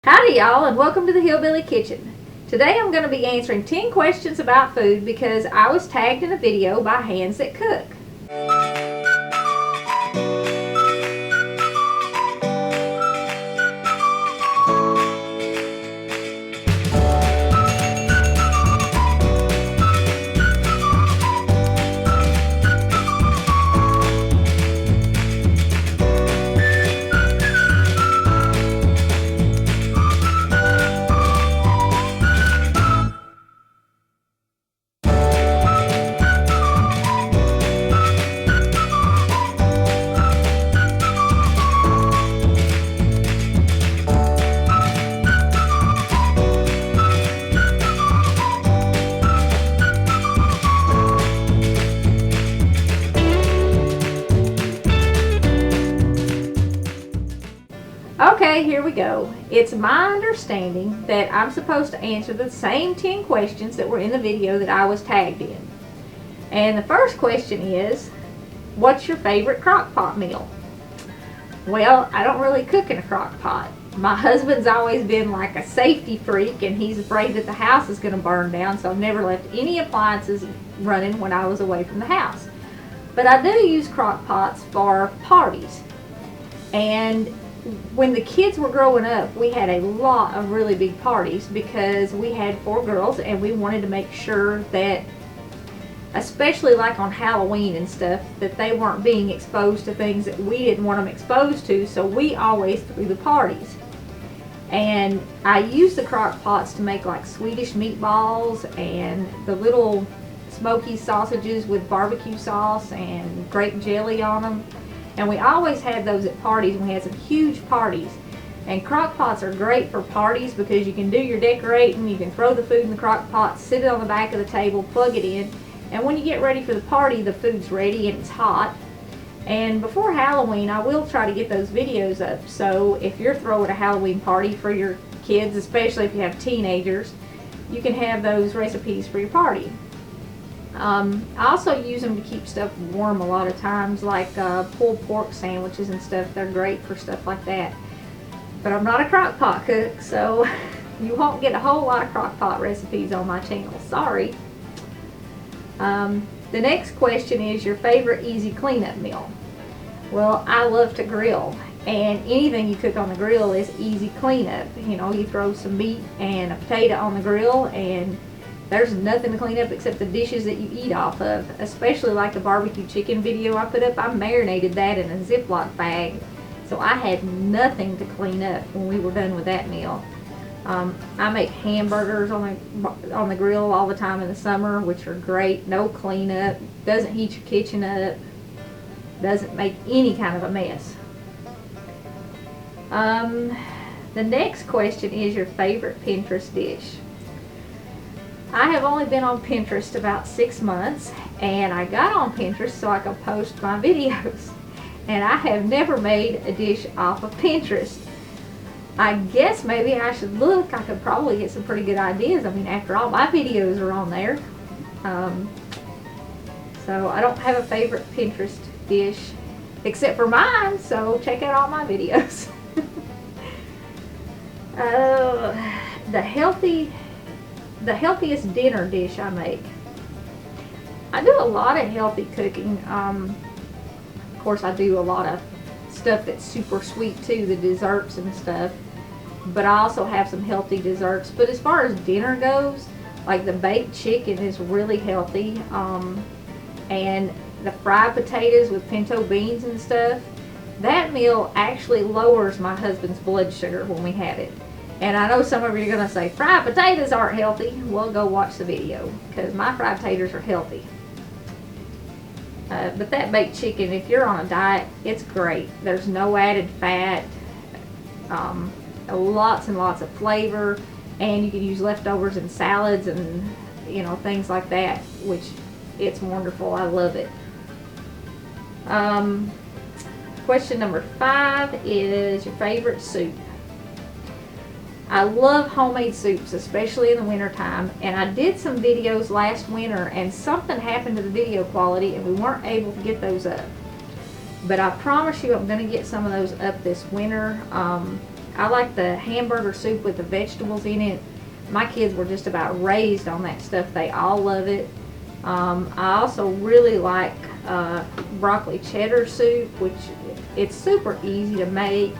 Howdy y'all, and welcome to the Hillbilly Kitchen. Today I'm going to be answering 10 questions about food because I was tagged in a video by Hands That Cook. Okay, here we go. It's my understanding that I'm supposed to answer the same 10 questions that were in the video that I was tagged in. And the first question is, what's your favorite crock pot meal? Well, I don't really cook in a crock pot. My husband's always been like a safety freak and he's afraid that the house is going to burn down, so I've never left any appliances running when I was away from the house. But I do use crock pots for parties. And when the kids were growing up, we had a lot of really big parties because we had 4 girls and we wanted to make sure that, especially like on Halloween and stuff, that they weren't being exposed to things that we didn't want them exposed to, so we always threw the parties. And I used the crock pots to make like Swedish meatballs and the little smoky sausages with barbecue sauce and grape jelly on them. And we always had those at parties, and we had some huge parties. And crock pots are great for parties because you can do your decorating, you can throw the food in the crock pot, sit it on the back of the table, plug it in, and when you get ready for the party, the food's ready and it's hot. And before Halloween, I will try to get those videos up, so if you're throwing a Halloween party for your kids, especially if you have teenagers, you can have those recipes for your party. I also use them to keep stuff warm a lot of times, like pulled pork sandwiches and stuff. They're great for stuff like that. But I'm not a crock pot cook, so you won't get a whole lot of crock pot recipes on my channel. Sorry. The next question is your favorite easy cleanup meal. Well, I love to grill, and anything you cook on the grill is easy cleanup. You know, you throw some meat and a potato on the grill and there's nothing to clean up except the dishes that you eat off of. Especially like the barbecue chicken video I put up. I marinated that in a Ziploc bag, so I had nothing to clean up when we were done with that meal. I make hamburgers on the grill all the time in the summer, which are great. No cleanup, doesn't heat your kitchen up, doesn't make any kind of a mess. The next question is your favorite Pinterest dish. I have only been on Pinterest about 6 months, and I got on Pinterest so I could post my videos, and I have never made a dish off of Pinterest. I guess maybe I should look. I could probably get some pretty good ideas. I mean, after all, my videos are on there. So I don't have a favorite Pinterest dish except for mine, so check out all my videos. The healthiest dinner dish I make. I do a lot of healthy cooking. Of course, I do a lot of stuff that's super sweet too, the desserts and stuff. But I also have some healthy desserts. But as far as dinner goes, like the baked chicken is really healthy. And the fried potatoes with pinto beans and stuff, that meal actually lowers my husband's blood sugar when we have it. And I know some of you are going to say, fried potatoes aren't healthy. Well, go watch the video, because my fried potatoes are healthy. But that baked chicken, if you're on a diet, it's great. There's no added fat, lots and lots of flavor, and you can use leftovers in salads and, you know, things like that, which it's wonderful. I love it. Question number 5 is your favorite soup. I love homemade soups, especially in the winter time, and I did some videos last winter and something happened to the video quality and we weren't able to get those up. But I promise you I'm going to get some of those up this winter. I like the hamburger soup with the vegetables in it. My kids were just about raised on that stuff. They all love it. I also really like broccoli cheddar soup, which it's super easy to make.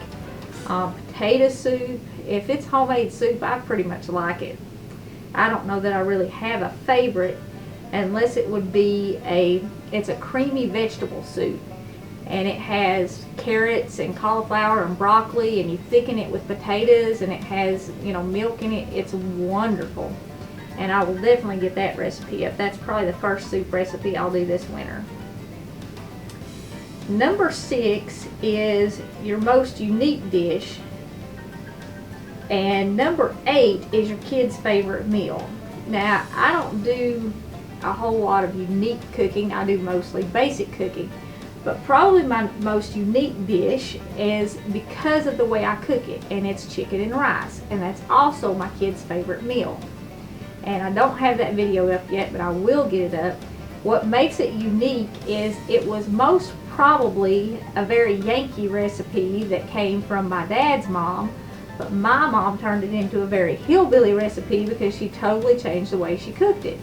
Potato soup, if it's homemade soup, I pretty much like it. I don't know that I really have a favorite, unless it would be it's a creamy vegetable soup, and it has carrots and cauliflower and broccoli, and you thicken it with potatoes, and it has, you know, milk in it. It's wonderful, and I will definitely get that recipe up. That's probably the first soup recipe I'll do this winter. Number 6 is your most unique dish, and number 8 is your kids' favorite meal. Now, I don't do a whole lot of unique cooking. I do mostly basic cooking, but probably my most unique dish is because of the way I cook it, and it's chicken and rice, and that's also my kids' favorite meal. And I don't have that video up yet, but I will get it up. What makes it unique is it was most probably a very Yankee recipe that came from my dad's mom, but my mom turned it into a very hillbilly recipe because she totally changed the way she cooked it.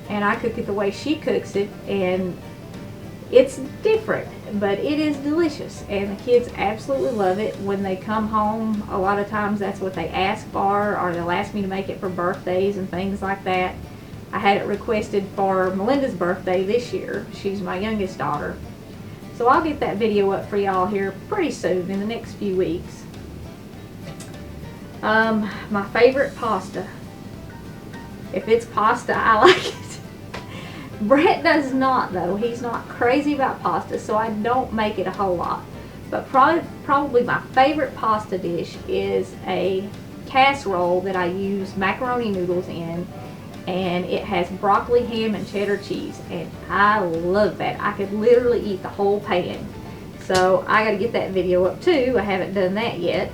And I cook it the way she cooks it, and it's different, but it is delicious, and the kids absolutely love it. When they come home, a lot of times that's what they ask for, or they'll ask me to make it for birthdays and things like that. I had it requested for Melinda's birthday this year. She's my youngest daughter. So I'll get that video up for y'all here pretty soon, in the next few weeks. My favorite pasta. If it's pasta, I like it. Brett does not, though. He's not crazy about pasta, so I don't make it a whole lot. But probably my favorite pasta dish is a casserole that I use macaroni noodles in, and it has broccoli, ham, and cheddar cheese, and I love that. I could literally eat the whole pan. So I got to get that video up too. I haven't done that yet.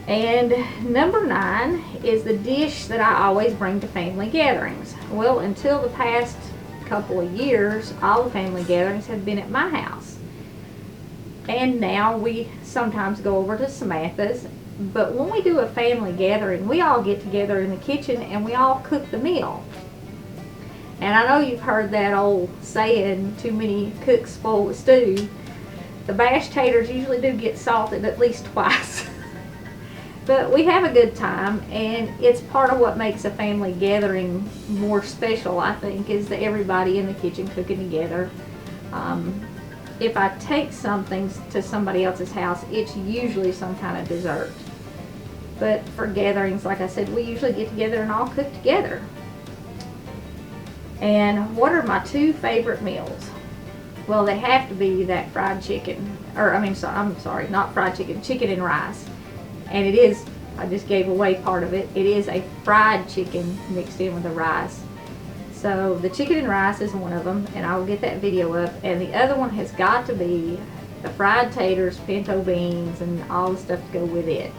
And number 9 is the dish that I always bring to family gatherings. Well, until the past couple of years, all the family gatherings have been at my house. And now we sometimes go over to Samantha's. But when we do a family gathering, we all get together in the kitchen and we all cook the meal. And I know you've heard that old saying, too many cooks spoil the stew. The mashed taters usually do get salted at least twice. But we have a good time, and it's part of what makes a family gathering more special, I think, is that everybody in the kitchen cooking together. If I take something to somebody else's house, it's usually some kind of dessert. But for gatherings, like I said, we usually get together and all cook together. And what are my 2 favorite meals? Well, they have to be that fried chicken, or I'm sorry, not fried chicken, chicken and rice. And it is, I just gave away part of it, it is a fried chicken mixed in with the rice. So the chicken and rice is one of them, and I will get that video up. And the other one has got to be the fried taters, pinto beans, and all the stuff to go with it.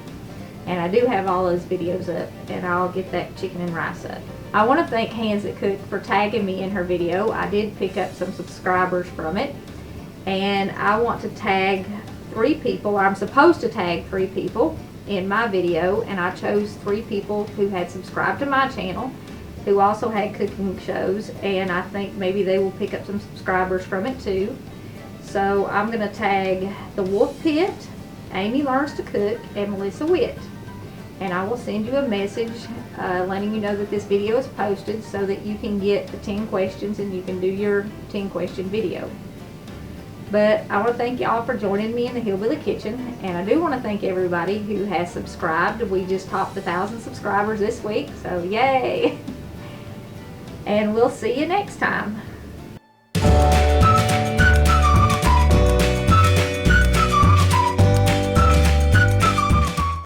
And I do have all those videos up, and I'll get that chicken and rice up. I want to thank Hands That Cook for tagging me in her video. I did pick up some subscribers from it, and I want to tag 3 people. I'm supposed to tag 3 people in my video, and I chose 3 people who had subscribed to my channel, who also had cooking shows, and I think maybe they will pick up some subscribers from it too. So I'm going to tag The Wolf Pit, Amy Learns to Cook, and Melissa Witt. And I will send you a message letting you know that this video is posted, so that you can get the 10 questions and you can do your 10 question video. But I want to thank y'all for joining me in the Hillbilly Kitchen, and I do want to thank everybody who has subscribed. We just topped 1,000 subscribers this week, so yay! And we'll see you next time.